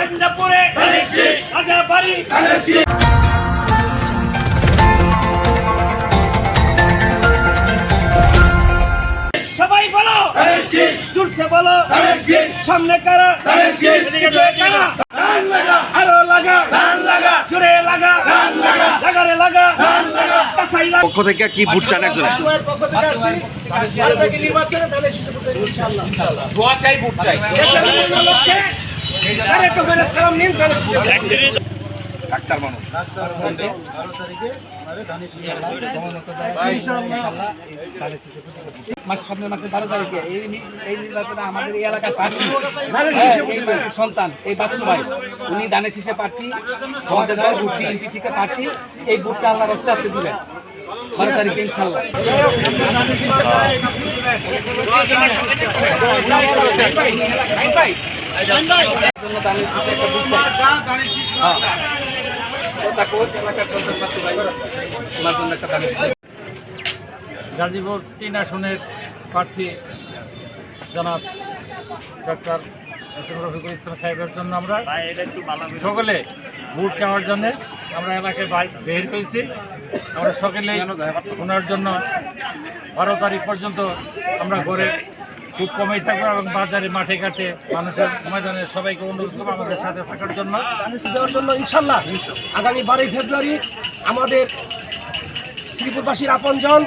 মেদিনীপুরে রাজাবাড়ি সবাই বলো জোরসে বলো সামনে কারা কারা আরো লাগা জোরে লাগা লাগারে লাগা পক্ষ থেকে কি ভোট চান একজনে? দোয়া চাই, ভোট চাই। ডাক্তার মানুষ সামনের মাসের 12 তারিখে এই নির্বাচনে আমাদের এই এলাকার প্রার্থী সন্তান এই বাচ্চু ভাই উনি দানের শীষে প্রার্থী, আমাদের ভোটটি এমপি থেকে প্রার্থী। এই ভোটটা আল্লাহ রাস্তায় আপনি দিবেন 12 তারিখে ইনশাল্লাহ। গাজীপুর 3 আসনের প্রার্থী জনাব ডক্টর রফিকুল ইসলাম সাহেবের জন্য আমরা সকলে ভোট চাওয়ার জন্য আমরা এলাকায় বের হয়েছি। আমরা সকলেই ওনার জন্য 12 তারিখ পর্যন্ত আমরা ঘরে খুব কমেই থাকবো এবং বাজারে মাঠে ঘাটে মানুষের ময়দানে সবাইকে অনুরোধ করবো আমাদের সাথে থাকার জন্য। দেওয়ার জন্য ইনশাল্লাহ আগামী 12 ফেব্রুয়ারি আমাদের শ্রীপুরবাসীর আপনজন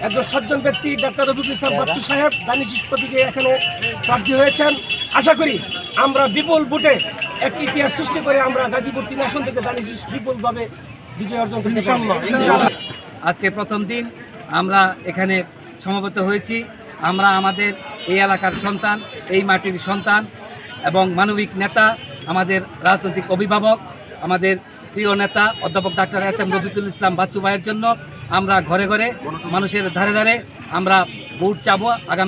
একজন সজ্জন ব্যক্তি ডক্টর রফিকুল ইসলাম বাচ্চু সাহেব দানিশ প্রতীকে এখানে প্রার্থী হয়েছেন। আশা করি আমরা বিপুল ভোটে একটি ইতিহাস সৃষ্টি করে আমরা গাজীপুর 3 আসন থেকে দানিশ বিপুলভাবে বিজয় অর্জন করতে পারব। আজকে প্রথম দিন আমরা এখানে সমবেত হয়েছি। আমরা আমাদের এই এলাকার সন্তান, এই মাটির সন্তান এবং মানবিক নেতা, আমাদের রাজনৈতিক অভিভাবক, আমাদের প্রিয় নেতা অধ্যাপক ডাক্তার এস.এম. রফিকুল ইসলাম বাচ্চু ভাইয়ের জন্য আমরা ঘরে ঘরে মানুষের ধারে ধারে আমরা ভোট চাবো। আগামী